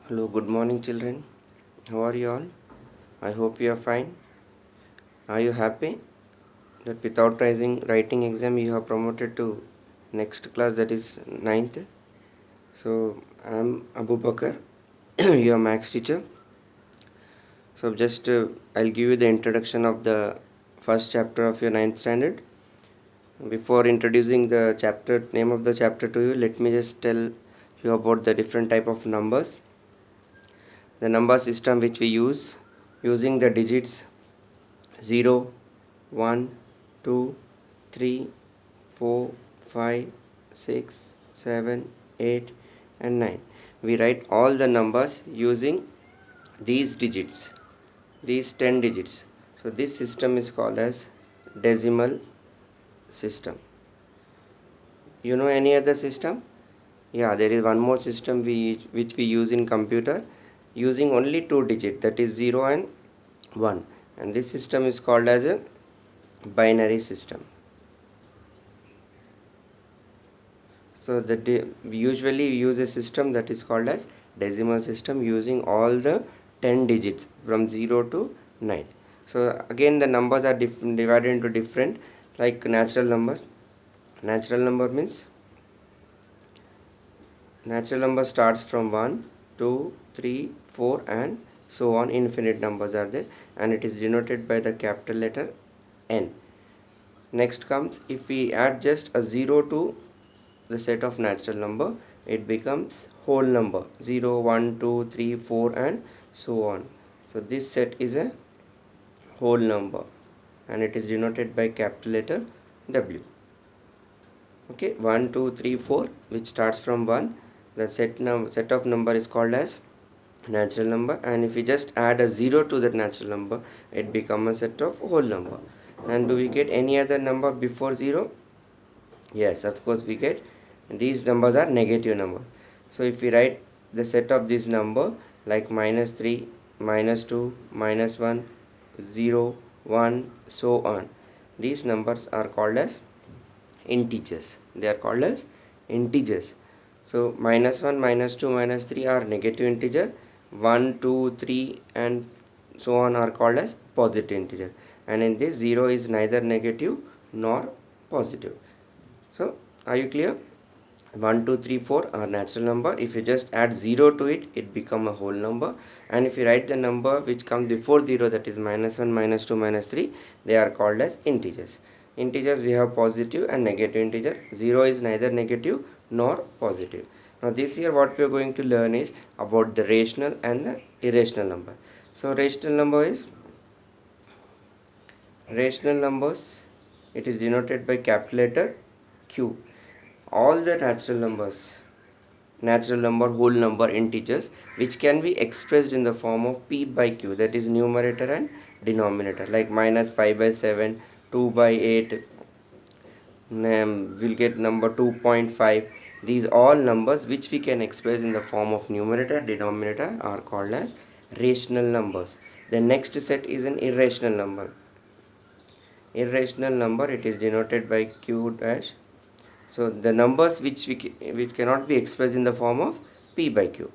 Hello, good morning, children. How are you all? I hope you are fine. Are you happy that without writing exam you have promoted to next class, that is ninth? So I'm Abu Bakar, your maths teacher. So just I'll give you the introduction of the first chapter of your ninth standard. Before introducing the chapter name of the chapter to you, let me just tell you about the different type of numbers. The number system which we use using the digits 0, 1, 2, 3, 4, 5, 6, 7, 8, and 9. We write all the numbers using these digits, these 10 digits. So this system is called as decimal system. You know any other system? Yeah, there is one more system which we use in computer using only two digits, that is 0 and 1, and this system is called as a binary system. So we usually use a system that is called as decimal system using all the 10 digits from 0 to 9. So again the numbers are divided into different, like natural numbers. Natural number starts from 1, 2, 3, 4, and so on. Infinite numbers are there, and it is denoted by the capital letter N. Next comes, if we add just a 0 to the set of natural number, it becomes whole number 0, 1, 2, 3, 4, and so on. So this set is a whole number and it is denoted by capital letter W. Okay, 1, 2, 3, 4, which starts from 1. The set of number is called as natural number, and if we just add a 0 to that natural number, it becomes a set of whole number. And do we get any other number before 0? Yes, of course we get. These numbers are negative numbers. So if we write the set of this number like -3, -2, -1, 0, 1, so on, these numbers are called as integers. They are called as integers. So -1, -2, -3 are negative integer. 1, 2, 3, and so on are called as positive integer. And in this, 0 is neither negative nor positive. So are you clear? 1, 2, 3, 4 are natural number. If you just add 0 to it, it become a whole number. And if you write the number which comes before 0, that is -1, -2, -3, they are called as integers. Integers, we have positive and negative integer. 0 is neither negative nor positive. Now this year what we are going to learn is about the rational and the irrational number. So rational numbers, it is denoted by capital letter Q. All the natural number, whole number, integers, which can be expressed in the form of P by Q, that is numerator and denominator, like -5/7, 2/8, we'll get number 2.5. These all numbers which we can express in the form of numerator, denominator are called as rational numbers. The next set is an irrational number. Irrational number, it is denoted by Q dash. So the numbers which cannot be expressed in the form of P by Q.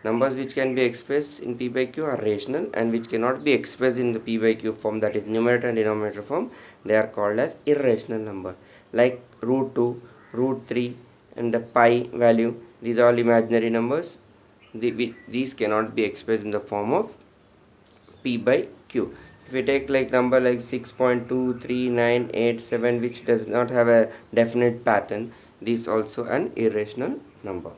Numbers which can be expressed in P by Q are rational, and which cannot be expressed in the P by Q form, that is numerator and denominator form, they are called as irrational number. Like √2, √3, and the pi value, these are all imaginary numbers. These cannot be expressed in the form of P by Q. If we take like number like 6.23987, which does not have a definite pattern, this is also an irrational number.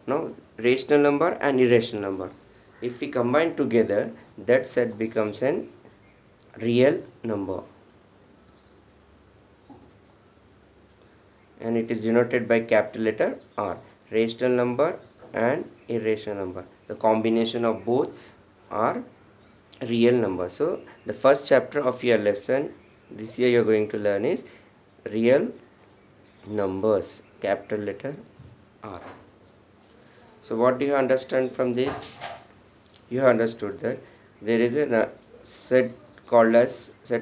Now rational number and irrational number, if we combine together, that set becomes an real number, and it is denoted by capital letter R. Rational number and irrational number, the combination of both are real number. So the first chapter of your lesson this year you're going to learn is real numbers, capital letter R. So what do you understand from this? You have understood that there is a set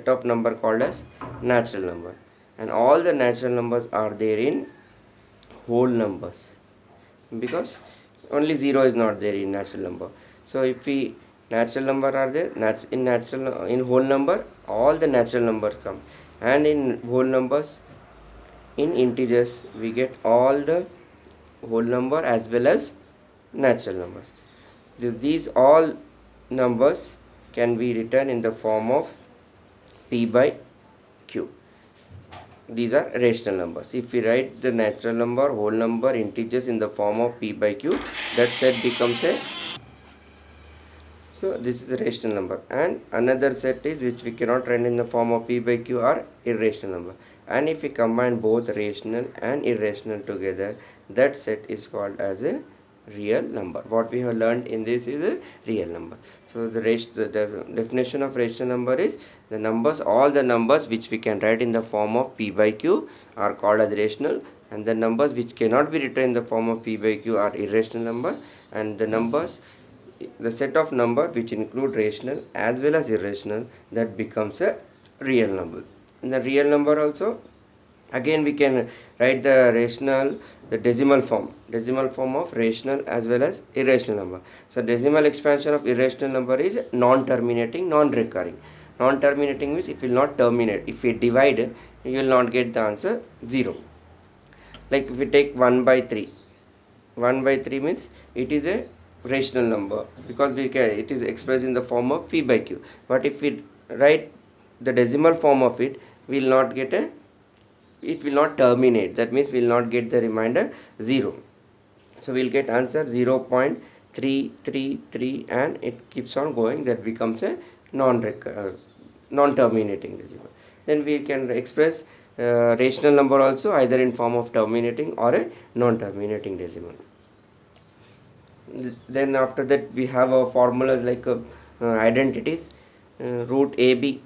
of number called as natural number, and all the natural numbers are there in whole numbers, because only 0 is not there in natural number. So if we natural number are there, in whole number all the natural numbers come, and in whole numbers, in integers we get all the whole number as well as natural numbers. These all numbers can be written in the form of p by q. These are rational numbers. If we write the natural number, whole number, integers in the form of p by q, that set becomes a, so this is a rational number. And another set is which we cannot write in the form of p by q are irrational number. And if we combine both rational and irrational together, that set is called as a real number. What we have learned in this is a real number. So the definition of rational number is the numbers, all the numbers which we can write in the form of p by q are called as rational, and the numbers which cannot be written in the form of p by q are irrational number. And the set of number which include rational as well as irrational, that becomes a real number. In the real number also, again we can write the decimal form of rational as well as irrational number. So decimal expansion of irrational number is non-terminating, non-recurring. Non-terminating means it will not terminate. If we divide, you will not get the answer 0. Like if we take 1 by 3, 1 by 3 means it is a rational number because it is expressed in the form of p by q. But if we write the decimal form of it, we will not get it will not terminate. That means we will not get the remainder 0. So we will get answer 0.333 and it keeps on going. That becomes a non-terminating decimal. Then we can express rational number also either in form of terminating or a non-terminating decimal. Then after that we have formulas like identities. Root AB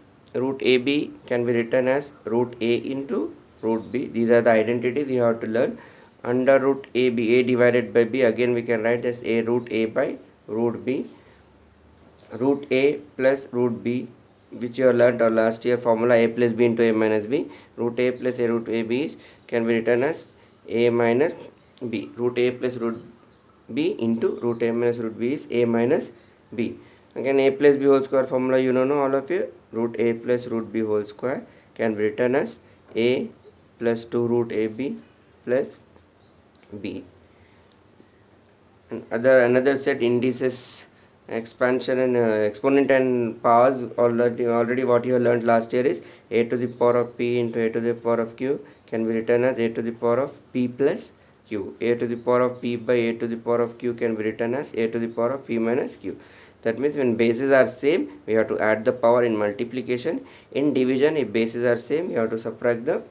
can be written as root A into root B. These are the identities you have to learn. Under root AB, A divided by B, again we can write as A root A by root B. Root A plus root B, which you have learned last year, formula A plus B into A minus B. Root A plus A root A B can be written as A minus B. Root A plus root B into root A minus root B is A minus B. Again A plus B whole square formula you know all of you. Root A plus root B whole square can be written as A plus 2 root AB plus B. And another set, indices, expansion and exponent and powers, already what you have learned last year is A to the power of P into A to the power of Q can be written as A to the power of P plus Q. A to the power of P by A to the power of Q can be written as A to the power of P minus Q. That means when bases are same, we have to add the power in multiplication. In division, if bases are same, you have to subtract the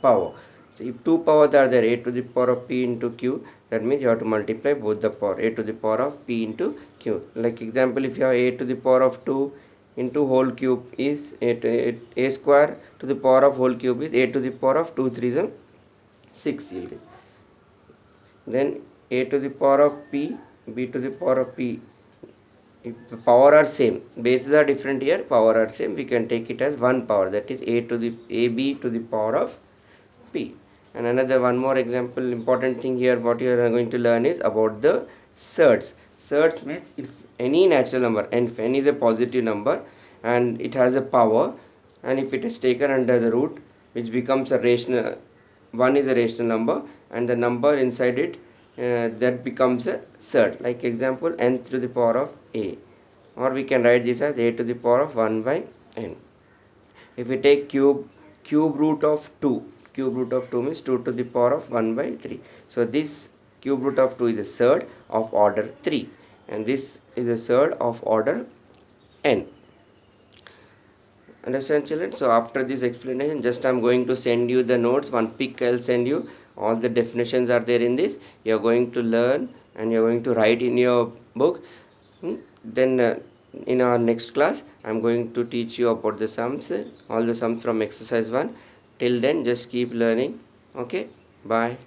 power. So if two powers are there, A to the power of P into Q, that means you have to multiply both the power, A to the power of P into Q. Like example, if you have A to the power of 2 into whole cube is A square to the power of whole cube is A to the power of 2 3 is 6 you'll get. Then A to the power of P, B to the power of P. If the power are same, bases are different here, power are same, we can take it as one power, that is A to the AB to the power of P. And another one more example, important thing here what you are going to learn is about the surds. Surds means if any natural number and if n is a positive number and it has a power, and if it is taken under the root, which becomes a rational, 1 is a rational number and the number inside it that becomes a surd. Like example, n to the power of A, or we can write this as A to the power of 1 by n. If we take cube root of 2, cube root of 2 means 2 to the power of 1 by 3. So this cube root of 2 is a surd of order 3 and this is a surd of order n. Understand children? So after this explanation, just I am going to send you the notes, one pic I will send you. All the definitions are there in this. You are going to learn and you are going to write in your book. Then in our next class, I am going to teach you about the sums, all the sums from exercise 1. Till then, just keep learning. Okay, bye.